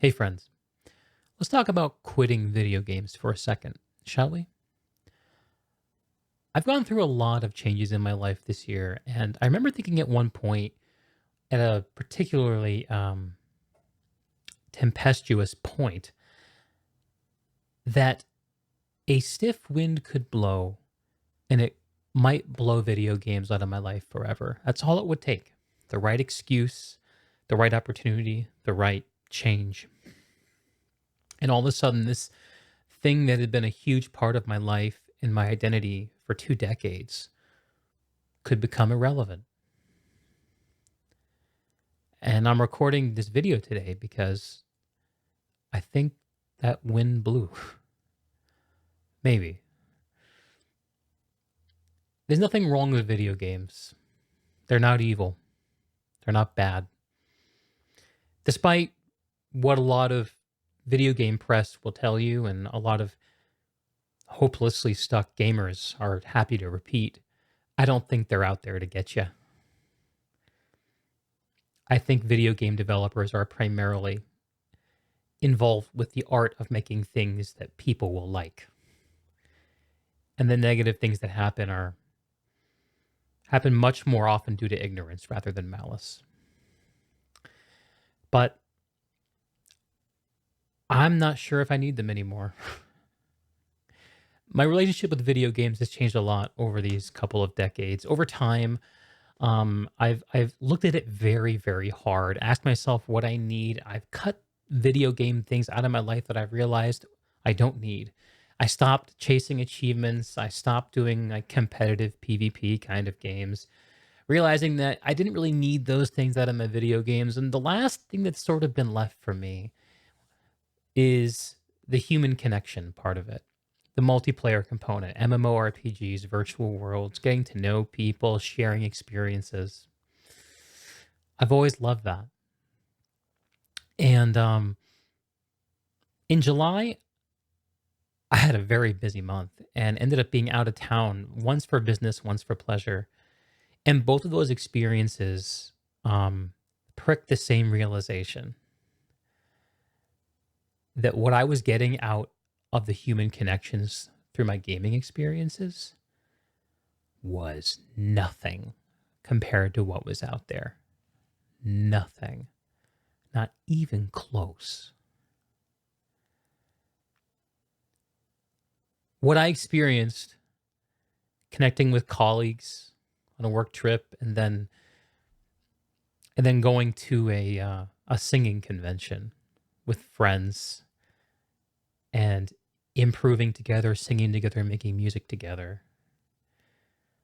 Hey, friends, let's talk about quitting video games for a second, shall we? I've gone through a lot of changes in my life this year, and I remember thinking at one point, at a particularly tempestuous point, that a stiff wind could blow and it might blow video games out of my life forever. That's all it would take: the right excuse, the right opportunity, the right change. And all of a sudden, this thing that had been a huge part of my life and my identity for 2 decades could become irrelevant. And I'm recording this video today because I think that wind blew. Maybe. There's nothing wrong with video games. They're not evil. They're not bad. Despite what a lot of video game press will tell you, and a lot of hopelessly stuck gamers are happy to repeat, I don't think they're out there to get you. I think video game developers are primarily involved with the art of making things that people will like. And the negative things that happen much more often due to ignorance rather than malice. But I'm not sure if I need them anymore. My relationship with video games has changed a lot over these couple of decades. Over time, I've looked at it very, very hard, asked myself what I need. I've cut video game things out of my life that I've realized I don't need. I stopped chasing achievements. I stopped doing like competitive PvP kind of games, realizing that I didn't really need those things out of my video games. And the last thing that's sort of been left for me is the human connection part of it, the multiplayer component, MMORPGs, virtual worlds, getting to know people, sharing experiences. I've always loved that. And in July, I had a very busy month and ended up being out of town, once for business, once for pleasure. And both of those experiences pricked the same realization that what I was getting out of the human connections through my gaming experiences was nothing compared to what was out there. Nothing. Not even close. What I experienced connecting with colleagues on a work trip and then going to a singing convention with friends and improving together, singing together, making music together.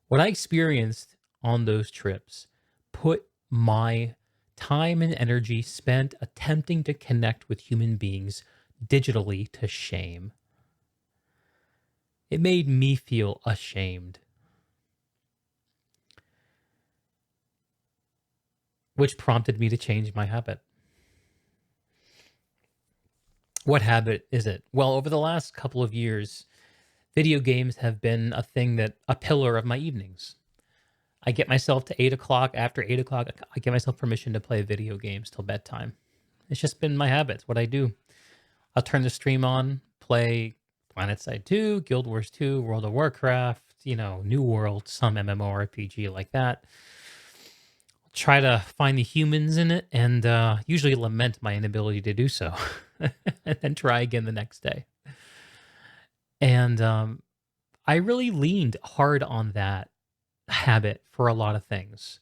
What I experienced on those trips put my time and energy spent attempting to connect with human beings digitally to shame. It made me feel ashamed, which prompted me to change my habit. What habit is it? Well, over the last couple of years, video games have been a pillar of my evenings. I get myself to 8 o'clock. After 8 o'clock, I give myself permission to play video games till bedtime. It's just been my habit. It's what I do. I'll turn the stream on, play PlanetSide 2, Guild Wars 2, World of Warcraft, New World, some MMORPG like that. Try to find the humans in it and usually lament my inability to do so, and then try again the next day. And I really leaned hard on that habit for a lot of things.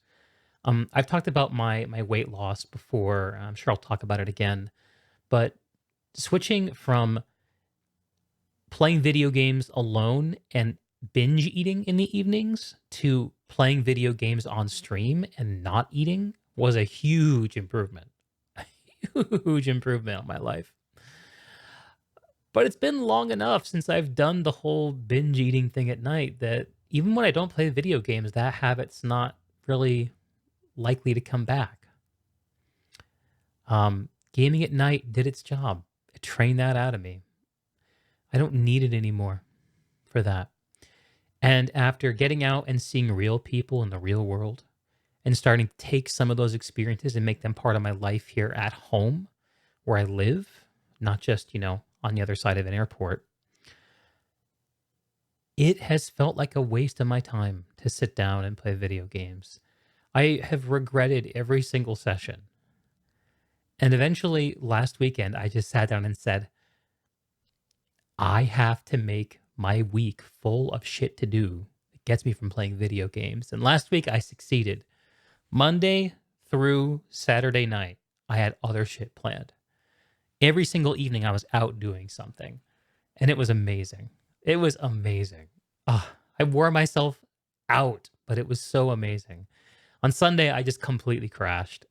I've talked about my weight loss before. I'm sure I'll talk about it again. But switching from playing video games alone and binge eating in the evenings to playing video games on stream and not eating was a huge improvement. A huge improvement on my life. But it's been long enough since I've done the whole binge eating thing at night that even when I don't play video games, that habit's not really likely to come back. Gaming at night did its job. It trained that out of me. I don't need it anymore for that. And after getting out and seeing real people in the real world and starting to take some of those experiences and make them part of my life here at home, where I live, not just, on the other side of an airport, it has felt like a waste of my time to sit down and play video games. I have regretted every single session. And eventually, last weekend, I just sat down and said, I have to make my week full of shit to do that gets me from playing video games. And last week, I succeeded. Monday through Saturday night, I had other shit planned. Every single evening, I was out doing something. And it was amazing. It was amazing. I wore myself out, but it was so amazing. On Sunday, I just completely crashed.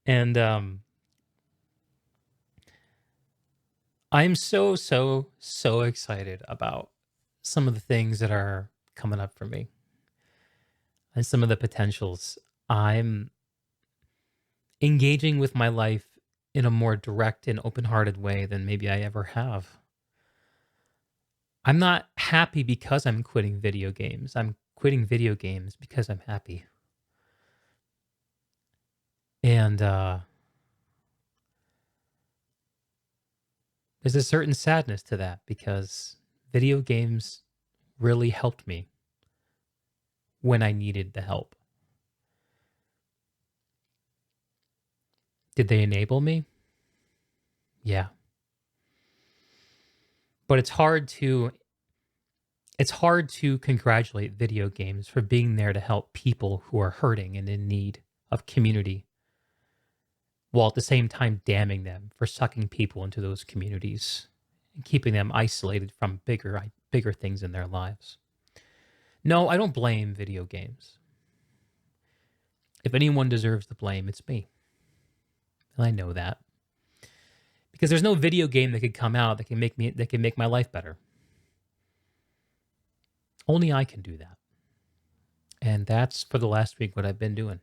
And I'm so, so, so excited about some of the things that are coming up for me and some of the potentials. I'm engaging with my life in a more direct and open-hearted way than maybe I ever have. I'm not happy because I'm quitting video games. I'm quitting video games because I'm happy. And there's a certain sadness to that because video games really helped me when I needed the help. Did they enable me? Yeah. But it's hard to congratulate video games for being there to help people who are hurting and in need of community, while at the same time damning them for sucking people into those communities and keeping them isolated from bigger things in their lives. No, I don't blame video games. If anyone deserves the blame, it's me. And I know that. Because there's no video game that could come out that can make my life better. Only I can do that. And that's for the last week what I've been doing.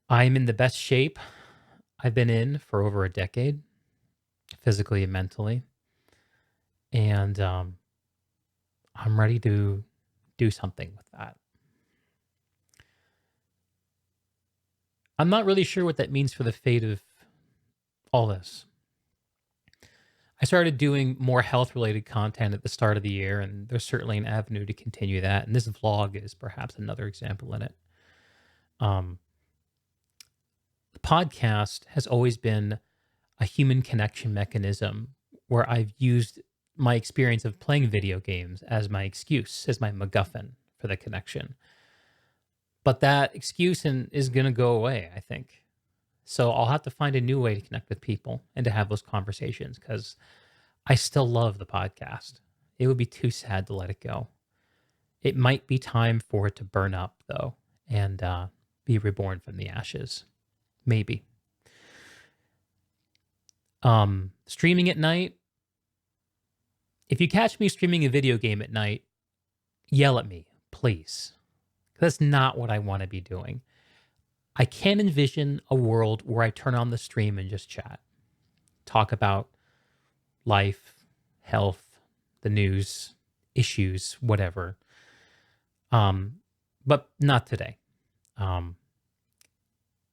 I'm in the best shape I've been in for over a decade, physically and mentally. And I'm ready to do something with that. I'm not really sure what that means for the fate of all this. I started doing more health related content at the start of the year, and there's certainly an avenue to continue that. And this vlog is perhaps another example in it. Um, the podcast has always been a human connection mechanism where I've used my experience of playing video games as my excuse, as my MacGuffin for the connection. But that excuse is going to go away, I think. So I'll have to find a new way to connect with people and to have those conversations because I still love the podcast. It would be too sad to let it go. It might be time for it to burn up, though, and be reborn from the ashes. Maybe. Streaming at night. If you catch me streaming a video game at night, yell at me, please. That's not what I want to be doing. I can't envision a world where I turn on the stream and just chat, talk about life, health, the news, issues, whatever. But not today.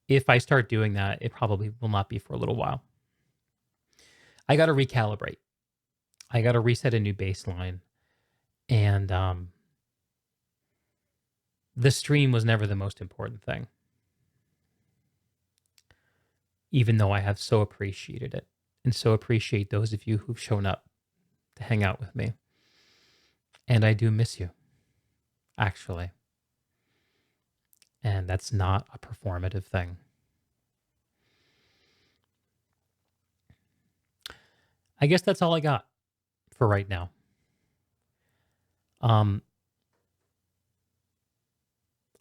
If I start doing that, it probably will not be for a little while. I got to recalibrate. I got to reset a new baseline. And the stream was never the most important thing, even though I have so appreciated it and so appreciate those of you who've shown up to hang out with me. And I do miss you, actually. And that's not a performative thing. I guess that's all I got for right now.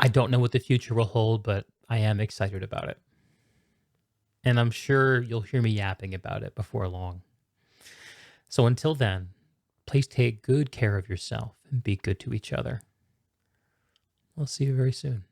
I don't know what the future will hold, but I am excited about it. And I'm sure you'll hear me yapping about it before long. So until then, please take good care of yourself and be good to each other. I'll see you very soon.